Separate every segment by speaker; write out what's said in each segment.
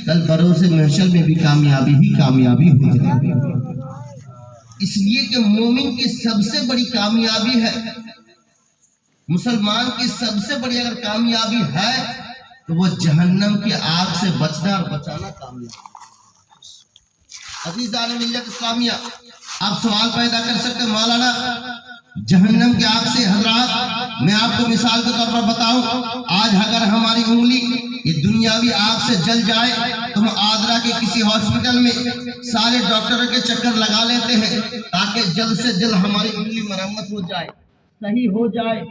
Speaker 1: کل بروز محشر میں بھی کامیابی ہی کامیابی ہو جائے گی۔ اس لیے کہ مومن کی سب سے بڑی کامیابی ہے، مسلمان کی سب سے بڑی اگر کامیابی ہے تو وہ جہنم کی آگ سے بچنا اور بچانا کامیابی۔ عزیزان ملت اسلامیہ، آپ سوال پیدا کر سکتے مولانا جہنم کی آگ سے، حضرات میں آپ کو مثال کے طور پر بتاؤں، آج اگر ہماری انگلی یہ دنیاوی آگ سے جل جائے تو ہم آگرہ کے کسی ہاسپٹل میں سارے ڈاکٹروں کے چکر لگا لیتے ہیں تاکہ جلد سے جلد ہماری انگلی مرمت ہو جائے، صحیح ہو جائے۔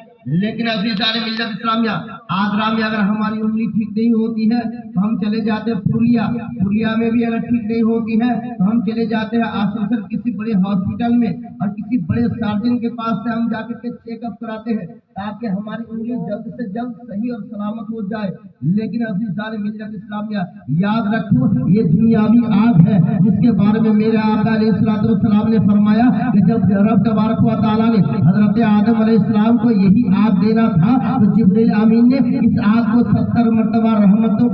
Speaker 1: لیکن عزیزان ملت اسلامیہ، آگرہ میں اگر ہماری انگلی ٹھیک نہیں ہوتی ہے تو ہم چلے جاتے ہیں پوریا میں بھی اگر ٹھیک نہیں ہوتی ہے تو ہم چلے جاتے ہیں آسنسول کسی بڑے ہاسپٹل میں اور کسی بڑے سرجن کے پاس سے ہم جا کے چیک اپ کراتے ہیں تاکہ ہماری انگلی جلد سے جلد صحیح اور سلامت ہو جائے۔ لیکن عزیزان ملت اسلامیہ، یاد رکھو یہ دنیاوی آگ ہے جس کے بارے میں میرے آقا علیہ السلام نے فرمایا کہ جب رب تبارک و تعالیٰ نے حضرت آدم علیہ السلام کو یہی آگ دینا تھا تو جبریل امین نے اس آگ کو 70 مرتبہ رحمتوں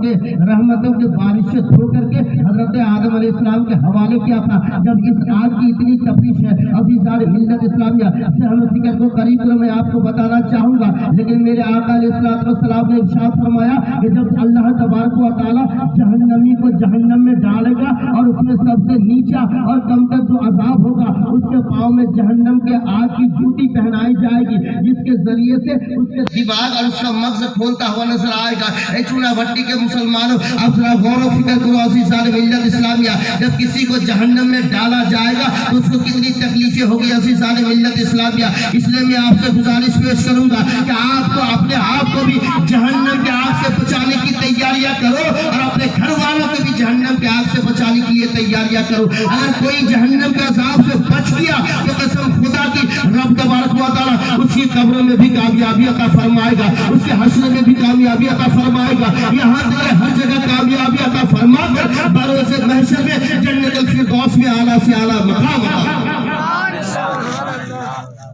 Speaker 1: کے بارش سے دھو کر کے حضرت آدم علیہ السلام کے حوالے کیا تھا۔ جب اس آگ کی اتنی تپش ہے، عزیزان ملت اسلامیہ، صحن فکر کو قریب کرو میں آپ کو بتانا چاہوں گا، لیکن میرے آقا علیہ السلام نے ارشاد فرمایا کہ جب اللہ تبارک و تعالیٰ جہنمی کو جہنم میں ڈالے گا اور اس میں سب سے نیچا اور کمتر جو عذاب ہوگا اس کے پاؤں میں جہنم کے آگ کی جوتی پہنائی جائے گی، جس کے ذریعے سے اس کے دماغ اور اس کا مغز کھولتا ہوا نظر آئے گا۔ اے چونا بھٹی کے مسلمانوں، اب ذرا غور و فکر کرو عزیزان ملت اسلامیہ، جب کسی کو جہنم میں ڈالا جائے گا تو اس کو کتنی تکلیفیں ہوگی عزیزان ملت اسلامیہ۔ اس لیے میں آپ سے گزارش پیش کروں گا کہ آپ کو اپنے آپ کو بھی جہنم کے آگ سے بچانے کی تیاریاں کرو اور اپنے گھر والوں کو بھی جہنم کے آگ سے بچانے کے لیے تیاریاں کرو۔ اگر کوئی جہنم کے عذاب سے بچ گیا تو قسم خدا کی رب تبارک و تعالیٰ اس کی قبر میں بھی کامیابی عطا فرمائے گا، اس کے حشر میں بھی کامیابی عطا فرمائے گا، یہاں تک کہ ہر جگہ کامیابی عطا فرما کر بروز محشر میں جنت الفردوس میں اعلیٰ سے اعلیٰ مقام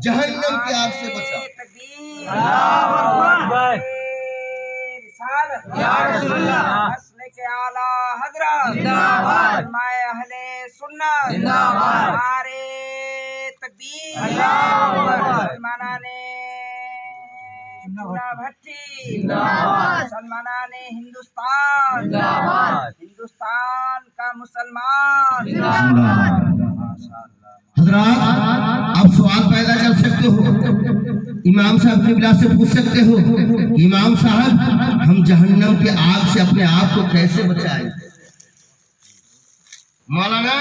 Speaker 1: جہنم کی آگ سے بچا۔
Speaker 2: یا رسول اللہ مسلک اعلی حضرت زندہ باد، فرمائے اہل سنت زندہ باد، نعرہ تکبیر اللہ اکبر، مسلمانان چونا بھٹی زندہ باد، مسلمانان ہندوستان زندہ باد، ہندوستان کا مسلمان زندہ باد۔
Speaker 1: حضرات آپ سوال پیدا کر سکتے ہو، امام صاحب قبلہ سے پوچھ سکتے ہو، امام صاحب ہم جہنم کی آگ سے اپنے آپ کو کیسے بچائیں؟ مولانا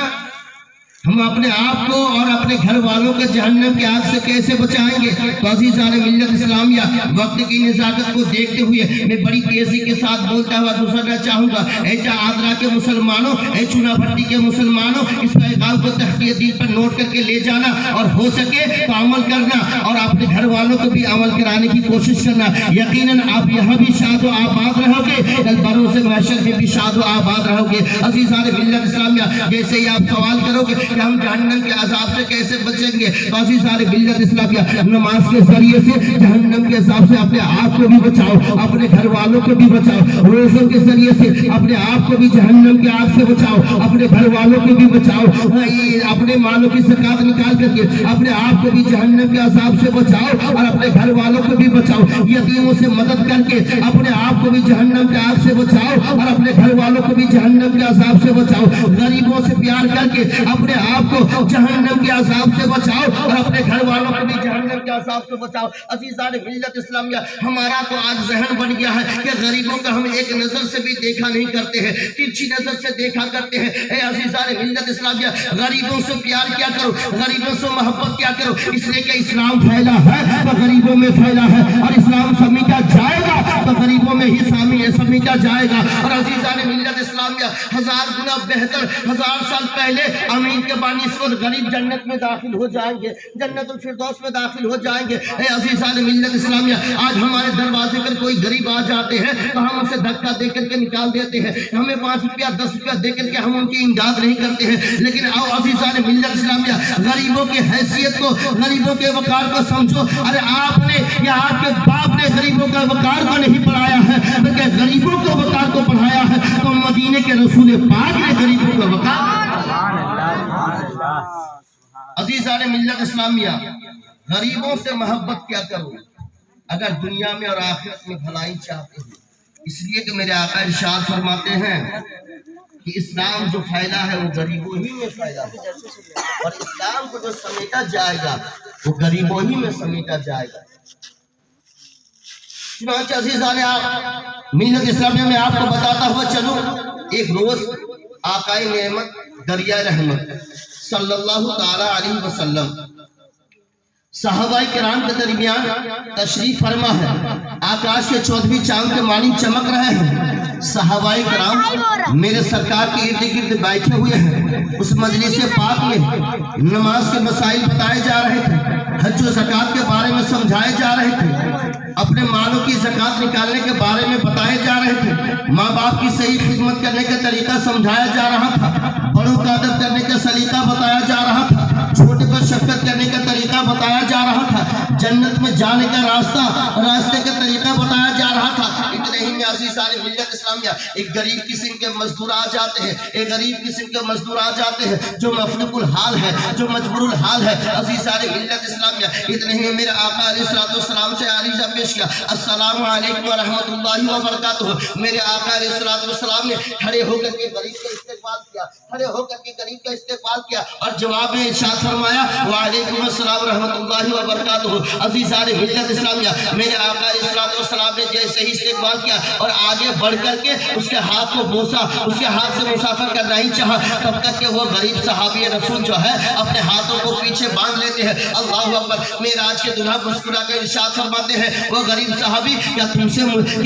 Speaker 1: ہم اپنے آپ کو اور اپنے گھر والوں کے جہنم کی آگ سے کیسے بچائیں گے؟ تو عزیزان ملت اسلامیہ، وقت کی نزاکت کو دیکھتے ہوئے میں بڑی تیزی کے ساتھ بولتا ہوا گزرنا چاہوں گا۔ اے آگرہ کے مسلمانوں، اے چونا بھٹی کے مسلمانوں، اس پیغام کو تحقیق دل پر نوٹ کر کے لے جانا اور ہو سکے تو عمل کرنا اور اپنے گھر والوں کو بھی عمل کرانے کی کوشش کرنا۔ یقیناً آپ یہاں بھی شاد و آباد رہو گے، کل بروز محشر میں بھی شاد و آباد رہو گے۔ عزیزان ملت اسلامیہ، جیسے ہی آپ سوال کرو گے کہ ہم جہنم کے عذاب سے کیسے بچیں گے، تو عزیزان ملت اسلامیہ، نماز کے ذریعے سے جہنم کے عذاب سے اپنے آپ کو بھی بچاؤ، اپنے گھر والوں کو بھی بچاؤ، روزوں کے ذریعے سے اپنے آپ کو بھی جہنم کے آگ سے بچاؤ، اپنے گھر والوں کو بھی بچاؤ، اپنے مالوں کی زکات نکال کر کے اپنے آپ کو بھی جہنم کے عذاب سے بچاؤ اور اپنے گھر والوں کو بھی بچاؤ، یتیموں سے مدد کر کے اپنے آپ کو بھی جہنم کے آگ سے بچاؤ اور اپنے گھر والوں کو بھی جہنم کے عذاب سے بچاؤ، غریبوں سے پیار کر کے اپنے آپ کو جہنم کے عذاب سے بچاؤ اور اپنے گھر والوں کو بھی جہنم کے عذاب سے بچاؤ۔ عزیزان ملت اسلامیہ، ہمارا تو آج ذہن بن گیا ہے کہ غریبوں کا ہم ایک نظر سے بھی دیکھا نہیں کرتے ہیں، ترچھی نظر سے دیکھا کرتے ہیں۔ اے عزیزان ملت اسلامیہ، غریبوں سے پیار کیا کرو، غریبوں سے محبت کیا کرو، اس لیے کہ اسلام پھیلا ہے تو غریبوں میں پھیلا ہے، اور اسلام سمیٹا جائے گا تو غریبوں میں ہی سمیٹا جائے گا۔ اور عزیزان ملت اسلامیہ، 1000 گنا بہتر 1000 سال پہلے امین کے بانی اس وقت غریب جنت میں داخل ہو جائیں گے، جنت الفردوس میں داخل ہو جائیں گے۔ اے عزیزان ملت اسلامیہ، آج ہمارے دروازے پر کوئی غریب آ جاتے ہیں تو ہم اسے دھکا دے کر کے نکال دیتے ہیں، ہمیں 5 روپیہ 10 روپیہ دے کر کے ہم ان کی امداد نہیں کرتے ہیں۔ لیکن آؤ عزیزان ملت اسلامیہ، غریبوں کی حیثیت کو، غریبوں کے وقار کو سمجھو۔ ارے آپ نے یا آپ کے باپ نے غریبوں کا وقار کو نہیں پڑھایا ہے بلکہ غریبوں کو وقار کو پڑھایا ہے۔ تو مدینے के रसूल पाक ने गरीबों का वक़ार। अजीज़ान मिल्लत इस्लामिया, गरीबों से मोहब्बत क्या करो अगर दुनिया में और आखिरत में भलाई चाहते हो। इसलिए कि मेरे आका इरशाद फरमाते हैं कि इस्लाम जो फैला है वो गरीबों ही में फैला है, और इस्लाम को जो समेटा जाएगा वो गरीबों ही में समेटा जाएगा। चुनांचे अज़ीज़ान मिल्लत इस्लामिया में आपको बताता हुआ चलूं, एक रोज आकाए नेमत दरिया रहमत सल्लल्लाहु ताला अलैहि वसल्लम सहाबाए किराम के दरमियान तशरीफ फरमा है। आकाश के 14वीं चांद के मानिंद चमक रहे हैं। सहाबाए किराम मेरे सरकार के इर्द गिर्द बैठे हुए हैं। उस मजलिस पाक में नमाज के मसाइल बताए जा रहे थे, हज व ज़कात के बारे में समझाए जा रहे थे, अपने मालों की ज़कात निकालने के बारे में बताए जा रहे थे, माँ बाप की सही खिदमत करने का तरीका समझाया जा रहा था, बड़ों का अदब करने का सलीका बताया जा रहा था, छोटे पर शफ़क़त करने का तरीका बताया जा रहा था, जन्नत में जाने का रास्ते का तरीका बताया जा रहा था। इतने ही में अज़ीज़ान मिल्लत इस्लामिया एक गरीब किस्म के मजदूर आ जाते हैं, एक गरीब किस्म के मजदूर आ जाते हैं जो मफलुकुल हाल है, जो मजबूरुल हाल है। अज़ीज़ान मिल्लत इस्लामिया इतने ही में मेरे आका अलैहिस्सलाम से आरीज़ा पेश किया, अस्सलामु अलैकुम व रहमतुल्लाहि व बरकातुहू। मेरे आका अलैहिस्सलाम ने खड़े होकर के गरीब का इस्तकबाल किया, खड़े होकर के गरीब का इस्तकबाल किया और जवाब में इरशाद फरमाया व अलैकुम अस्सलाम व रहमतुल्लाहि व बरकातुहू। अज़ीज़ान मिल्लत इस्लामिया मेरे आका अलैहिस्सलाम ने जैसे ही इस्तकबाल किया और आगे बढ़ करके उसके हाथ को बोसा, उसके हाथ से मुसाफर करना ही चाहा, तब तक कि वो गरीब सहाबी रसूल जो है अपने हाथों को पीछे बांध लेते हैं। अल्लाहु अकबर। मेराज के दुल्हा मुस्कुरा कर इरशाद फरमाते हैं, वो गरीब सहाबी क्या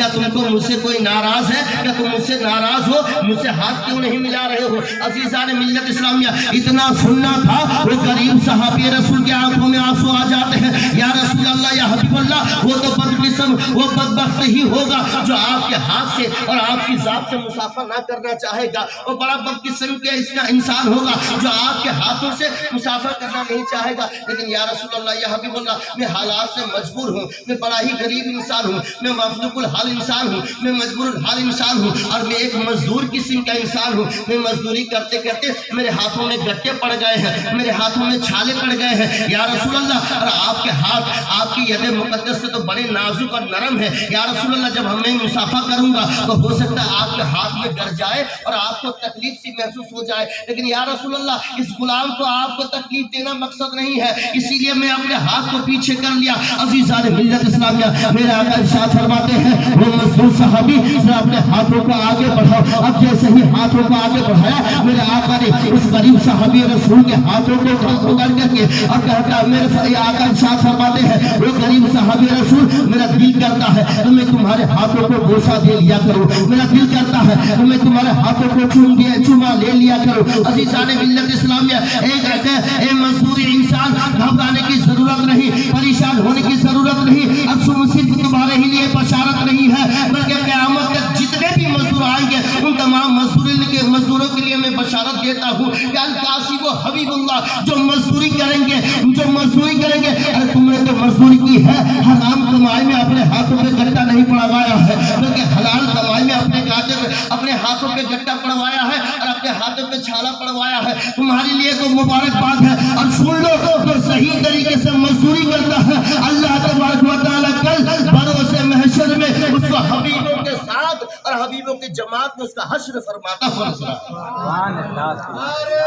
Speaker 1: तुमको मुझसे कोई नाराज है? क्या तुम मुझसे नाराज हो? मुझसे हाथ क्यों नहीं मिला रहे हो? अज़ीज़ान मिल्लत इस्लामिया इतना सुनना था, वो गरीब सहाबी रसूल की आंखों में आंसू आ जाते हैं। या रसूल अल्लाह, या हबीब अल्लाह, वो तो बदकिस्म, वो बदबख्त ही होगा जो आपके हाथ से और आपकी जात से मुसाफा ना करना चाहेगा। वो बड़ा बदकिस्म के इसका इंसान होगा जो आपके हाथों से मुसाफा करना नहीं चाहेगा। लेकिन या रसूल अल्लाह, या हबीब अल्लाह, मैं हालात से मजबूर हूँ, मैं बड़ा ही गरीब इंसान हूँ, मैं मफलुकुल हाल इंसान हूँ, मैं मजबूरुल हाल इंसान हूँ और मैं एक मजदूर किस्म का इंसान हूँ। मैं मजदूरी करते करते मेरे हाथों में गट्टे पड़ गए हैं, मेरे हाथों में छाले पड़ गए हैं। या रसूल अल्लाह, और आपके हाथ, आपकी यदे मुकद्दस से तो बड़े नाजुक और नरम है। या रसूल अल्लाह, जब मैं मुसाफा करूंगा तो हो सकता है आपके हाथ में गड़ जाए और आपको तकलीफ सी महसूस हो जाए। लेकिन या रसूल अल्लाह, इस गुलाम को आपको तकलीफ देना मकसद नहीं है, इसीलिए मैं अपने हाथ को पीछे कर लिया। अज़ीज़ान मिल्लत इस्लामिया मेरे आका इरशाद फरमाते हैं, वो मजदूर सहाबी अपने हाथों को आगे बढ़ाओ। अब जैसे ही हाथों को आगे बढ़ाया, मेरे आका ने उस गरीब सहाबी रसूल के हाथों को पकड़ करके और कहता, मेरे आका इरशाद फरमाते हैं, वो गरीब सहाबी रसूल, मेरा दिल करता है तो मैं तुम्हारे हाथों को बोसा दे लिया करूं, मेरा दिल करता है तो मैं तुम्हारे हाथों को चुमा ले लिया करूं। अज़ीज़ान मिल्लत इस्लामिया एक मजदूरी इंसान, घबराने की जरूरत नहीं, परेशान होने की जरूरत नहीं। अब सिर्फ तुम्हारे ही लिए बशारत नहीं है, बल्कि क़यामत तक जितने भी मजदूर आएंगे उन तमाम मजदूरों के लिए मैं बशारत देता हूँ कि अल-कासिब व हबीबुल्लाह, जो मजदूरी करेंगे, अरे तुमने तो मजदूरी की है, हराम कमाई में अपने हाथों पे गट्टा नहीं पड़वाया है, बल्कि हलाल कमाई में अपने हाथों पे गट्टा पड़वाया है और अपने हाथों पे छाला पड़वाया है। तुम्हारे लिए तो मुबारकबाद है। और सुन लो, जो सही तरीके से मजदूरी करता है, अल्लाह तबारक व तआला कल भरोसे महशर में उसको हबीबों के साथ और हबीबों की जमात में उसका हश्र फरमाता हुआ नजर आता है।
Speaker 2: नारे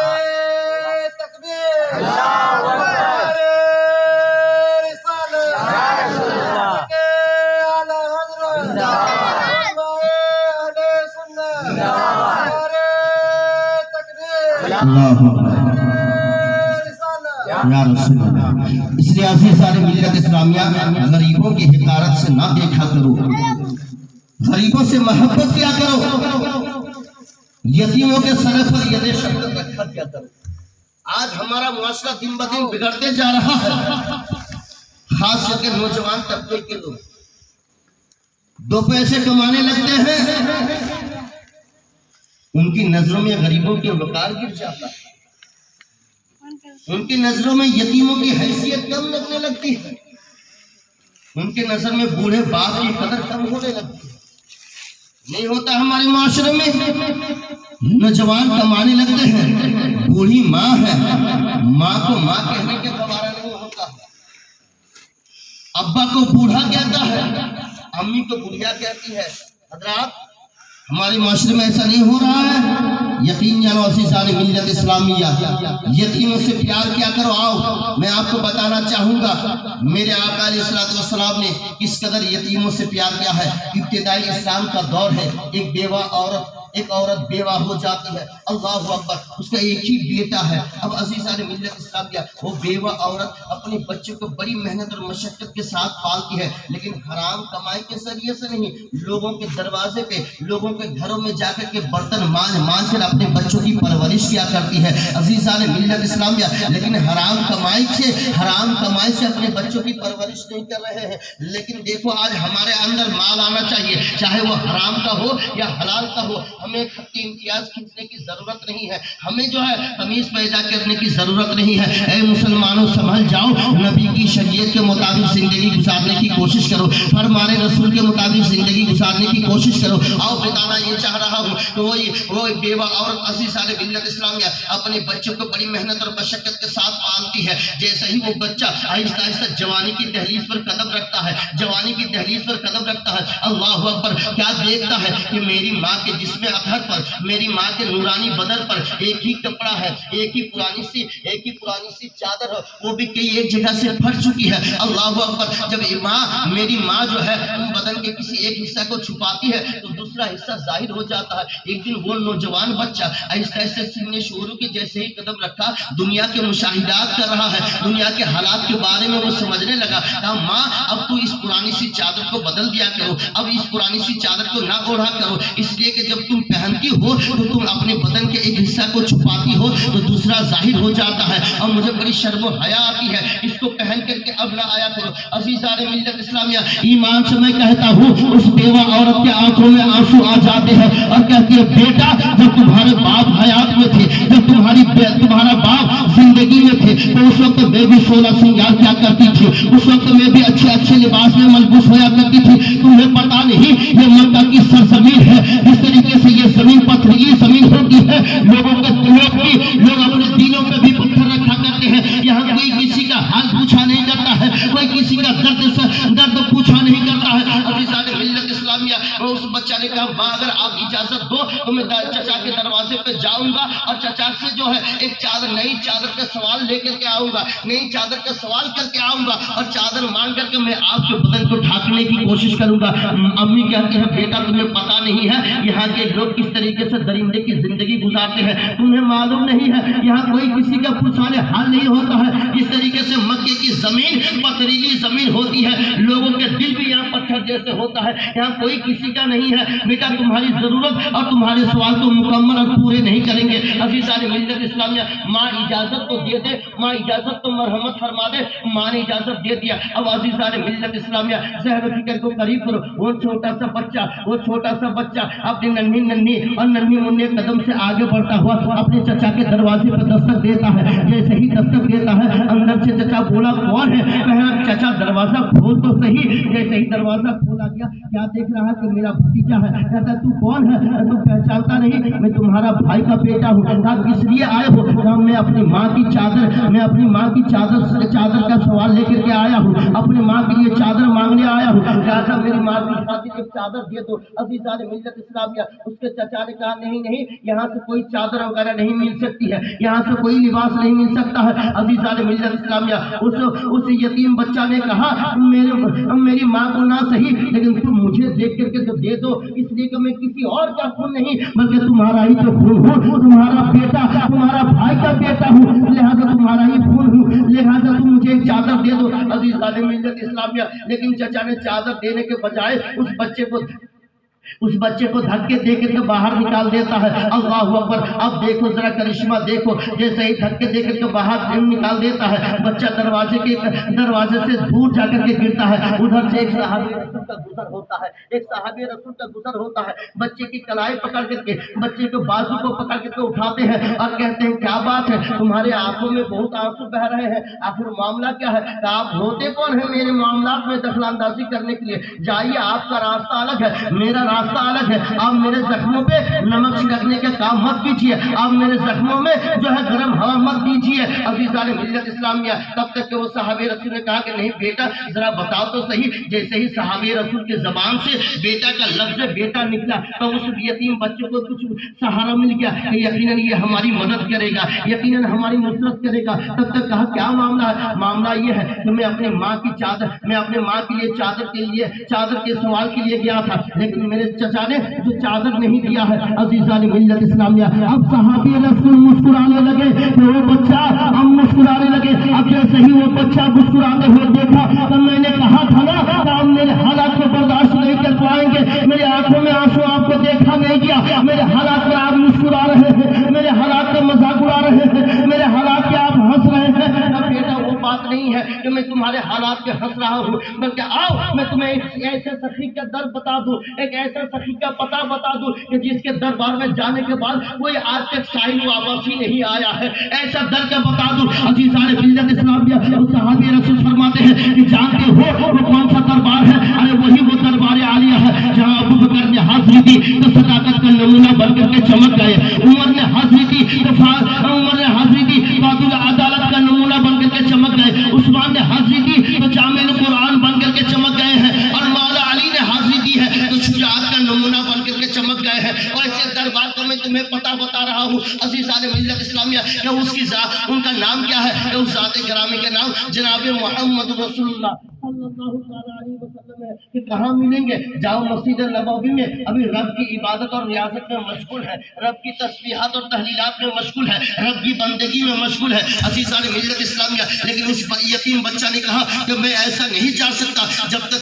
Speaker 2: तकबीर, अल्लाहु अकबर, रिसालत, के आला हज़रत, अहले सुन्नत, नारे तकबीर,
Speaker 1: अल्लाहु अकबर, या रसूल अल्लाह। इसलिए अज़ीज़ान मिल्लत इस्लामिया गरीबों की हिकारत से ना देखा करो, गरीबों से मोहब्बत किया करो, यतीमों के सर पर यदे शफ़क़त रखा किया करो। आज हमारा मुआशरा दिन ब दिन बिगड़ते जा रहा है, खास करके नौजवान तबके के लोग दो पैसे कमाने लगते हैं, उनकी नजरों में गरीबों के वकार गिर जाता है, उनकी नजरों में यतीमों की हैसियत कम लगने लगती है, उनकी नजर में बूढ़े बाप की कदर कम होने लगती है। नहीं होता हमारे माशरे में। नौजवान कमाने लगते हैं, बूढ़ी माँ है, माँ को माँ कहने के गवारा नहीं होता, अब्बा को बूढ़ा कहता है, अम्मी को बुढ़िया कहती है। हजरात, हमारे माशरे में ऐसा नहीं हो रहा है। यकीन जानो अज़ीज़ान मिल्लत इस्लामिया, यतीमों से प्यार किया करो। आओ मैं आपको बताना चाहूंगा मेरे आका अलैहिस्सलातु वस्सलाम ने किस कदर यतीमों से प्यार किया है। इब्तिदाई इस्लाम का दौर है, एक औरत बेवा हो जाती है, अल्लाहु अकबर, उसका एक ही बेटा है। अब अज़ीज़ान मिल्लत इस्लामिया, वो बेवा औरत अपने बच्चे को बड़ी मेहनत और मशक्कत के साथ पालती है, लेकिन हराम कमाई के जरिए से नहीं, लोगों के दरवाजे पे, लोगों के घरों में जाकर के बर्तन मांझ कर अपने बच्चों की परवरिश किया करती है अज़ीज़ान मिल्लत इस्लामिया। लेकिन हराम कमाई से अपने बच्चों की परवरिश नहीं कर रहे हैं। लेकिन देखो आज हमारे अंदर माल आना चाहिए, चाहे वो हराम का हो या हलाल का हो। हमें खत्ती इम्तियाज खींचने की जरूरत नहीं है, हमें जो है तमीज पैदा करने की जरूरत नहीं है। ऐ मुसलमानों, संभल जाओ, नबी की शरीयत के मुताबिक जिंदगी गुजारने की कोशिश करो, फरमाने रसूल के मुताबिक जिंदगी गुजारने की कोशिश करो। आओ बताना ये चाह रहा हूँ कि वो बेवा औरत अज़ीज़ान मिल्लत इस्लामिया अपने बच्चों को बड़ी मेहनत और मशक्कत के साथ पालती है। जैसे ही वो बच्चा आहिस्ता आहिस्ता जवानी की दहलीज पर कदम रखता है, अल्लाहु अकबर, क्या देखता है कि मेरी माँ के जिस्म अतहर पर, मेरी माँ के नूरानी बदन पर एक ही कपड़ा है, एक ही पुरानी सी चादर है, वो भी कई एक जगह से फट चुकी है। अल्लाहु अकबर, जब मेरी माँ जो है बदन के किसी एक हिस्सा को छुपाती है तो दूसरा हिस्सा जाहिर हो जाता है। एक दिन वो नौजवान बच्चा ऐसे सीने शोरू के जैसे ही कदम रखा, दुनिया के मुशाहिदात कर रहा है, दुनिया के हालात के बारे में वो समझने लगा। कहा, माँ अब तू इस पुरानी सी चादर को बदल दिया करो, अब इस पुरानी सी चादर को ना ओढ़ा करो, इसलिए कि जब तुम पहनती हो तो तुम अपने बदन के एक हिस्सा को छुपाती हो तो दूसरा जाहिर हो जाता है, और मुझे बड़ी शर्म और हया आती है, इसको पहन करके अब ना आया करो। अज़ीज़ान मिल्लत इस्लामिया, ईमान से मैं कहता हूँ उस बेवा औरत के आंखों में आंसू आ जाते हैं और कहती है, बेटा जब तुम्हारे बाप हयात में थे, जब तुम्हारा बाप जिंदगी में थे तो उस वक्त मैं भी 16 श्रृंगार क्या करती थी, उस वक्त मैं भी अच्छे लिबास में मलबूस होया करती थी। तुम्हें पता नहीं ये मक्का की सरजमीन है, जिस तरीके से ये जमीन पथरीली जमीन होती है, लोग अपने दिलों पे भी पत्थर रखा करते हैं। यहाँ कोई किसी का हाल पूछा नहीं करता है, कोई किसी का दर्द पूछा नहीं करता है। अज़ीज़ान मिल्लत इस्लामिया, उस बच्चा ने कहा, माँ अगर आप इजाजत दो तो मैं चचा के दरवाजे पे जाऊंगा और चचा से जो है एक नई चादर का सवाल लेकर के आऊंगा, नई चादर का सवाल करके आऊंगा और चादर मांग करके मैं आपके बदन को ढांकने की कोशिश करूंगा। अम्मी कहती है, बेटा तुम्हें पता नहीं है यहाँ के लोग किस तरीके से दरिंदे की जिंदगी गुजारते हैं, तुम्हें मालूम नहीं है यहाँ कोई किसी का पुछाने हाल नहीं होता है। जिस तरीके से मक्के की जमीन पथरीली जमीन होती है, लोगों के दिल भी यहाँ पत्थर जैसे होता है, यहाँ कोई किसी का नहीं है। बेटा तुम्हारी जरूरत और तुम्हारे सवाल तो मुकम्मल और पूरे नहीं करेंगे। अज़ीज़ान मिल्लत इस्लामिया, माँ इजाजत तो दे दे, माँ इजाजत तो मरहमत फरमा दे। माँ ने इजाजत दे दिया। अब अज़ीज़ान मिल्लत इस्लामिया, ज़हन फिक्र को करीब करो। वो छोटा सा बच्चा अपनी नन्ही मुन्ने कदम से आगे बढ़ता हुआ अपने चचा के दरवाजे पर दस्तक देता है। जैसे ही दस्तक देता है, अंदर से चचा बोला, कौन है? कहा, चचा दरवाजा खोल तो सही। जैसे ही दरवाजा खोला गया, क्या देख रहा है कि मेरा भतीजा है। कहता, तू कौन है? तू पहचानता नहीं? मैं तुम्हारा भाई का बेटा हूँ। कहा, किस लिए आए हो? मैं अपनी माँ की चादर का सवाल लेकर के आया हूँ, अपनी माँ के लिए चादर मांगने आया हूँ। कहा, मेरी माँ की खातिर एक चादर दे दो। अज़ीज़ान मिल्लत इस्लामिया, उसके चचा ने कहा, नहीं, यहाँ से कोई चादर वगैरह नहीं मिल सकती है, यहाँ से कोई लिबास नहीं मिल सकता है। अज़ीज़ान मिल्लत इस्लामिया, उस यतीम बच्चा ने कहा, मेरी माँ को ना सही, लेकिन तुम मुझे देख करके तो दे दो, इसलिए कि मैं किसी और का खून नहीं बल्कि तुम्हारा ही तो खून हूँ, तुम्हारा बेटा, तुम्हारा भाई का बेटा हूँ, लिहाजा तुम्हारा ही खून हूँ, लिहाजा तुम मुझे एक चादर दे दो। अज़ीज़ान मिल्लत इस्लामिया, लेकिन चचा ने चादर देने के बजाय उस बच्चे को धक्के दे के बाहर निकाल देता है। अल्लाहु अकबर, अब देखो जरा करिश्मा देखो, जैसे ही धक्के दे के बाहर निकाल देता है, बच्चा दरवाजे से दूर जाकर के गिरता है। उधर से एक सहाबी रसूल का गुजर होता है, बच्चे की कलाई पकड़ करके, बच्चे के बाजू को पकड़ करके उठाते हैं और कहते हैं, क्या बात है, तुम्हारे आंखों में बहुत आंसू बह रहे हैं, आखिर मामला क्या है? आप होते कौन है मेरे मामलात में दखलंदाजी करने के लिए? जाइए, आपका रास्ता अलग है, मेरा راستہ الگ ہے. آپ میرے زخموں پہ نمک چھڑکنے کا کام مت کیجیے, آپ میرے زخموں میں جو ہے گرم ہوا مت دیجیے. عزیزان ملت اسلامیہ, تب تک کہ وہ صحابہ رسول نے کہا کہ نہیں بیٹا ذرا بتاؤ تو صحیح. جیسے ہی صحابہ رسول کے زبان سے بیٹا کا لفظ بیٹا نکلا تو اس یتیم بچے کو کچھ سہارا مل گیا کہ یقیناً یہ ہماری مدد کرے گا, یقیناً ہماری نصرت کرے گا. تب تک کہا کیا معاملہ ہے؟ معاملہ یہ ہے کہ میں اپنے ماں کی چادر, میں اپنے ماں کے لیے چادر کے سوال کے لیے گیا تھا, لیکن میرے چچا نے جو چادر نہیں دیا ہے. عزیزان ملت اسلامیہ, اب صحابی رسول مسکرانے لگے کہ وہ بچہ, ہم مسکرانے لگے. اب جیسے ہی وہ بچہ مسکراتے ہوئے دیکھا تو میں نے کہا تھا نا کہ ہم میرے حالات کو برداشت نہیں کر پائیں گے. میرے آنکھوں میں آنسو آپ کو دیکھا نہیں گیا, میرے حالات پر آپ مسکرا رہے ہیں, میرے حالات کا مذاق اڑا رہے ہیں, میرے حالات پہ آپ ہنس رہے ہیں. اب بیٹا وہ بات نہیں ہے کہ میں تمہارے حالات پہ ہنس رہا ہوں, بلکہ آؤ میں تمہیں ایک ایسے سخی کا در بتا دوں, ایک ایسے سخی کا پتہ بتا دوں کہ جس کے دربار میں جانے کے بعد کوئی آج تک سائل واپسی نہیں آیا ہے. ایسا در کا بتا دوں. عزیزان ملت اسلامیہ, صحابی رسول فرماتے ہیں کہ جانتے ہو وہ کون سا دربار ہے؟ ارے وہی وہ دربار عالیہ ہے جہاں ابو بکر نے حاضری دی تو صداقت کا نمونہ بن کر کے چمک گئے, عمر نے حاضری دی تو عدل عدالت کا نمونہ بن کر کے چمک گئے, عثمان نے حاضری دی تو جامع قرآن بن کر کے چمک گئے ہیں, اور مولا علی نے حاضری دی ہے تو شجاعت کا نمونہ بن کر کے چمک گئے ہیں. اور ایسے دربار کو میں تمہیں پتہ بتا رہا ہوں عزیزان ملت اسلامیہ کہ اس کی ذات, ان کا نام کیا ہے, کہ اس ذات گرامی کا نام جناب محمد رسول اللہ صلی اللہ علیہ وسلم ہے. کہ کہاں ملیں گے؟ جاؤ مسجد نبوی میں, ابھی رب کی عبادت اور ریاضت میں مشغول ہے, رب کی تسبیحات اور تحلیلات میں مشغول ہے, رب کی بندگی میں مشغول ہے. عزیزان ملت اسلامیہ, لیکن اس یتیم بچہ نے کہا کہ میں ایسا نہیں جا سکتا جب تک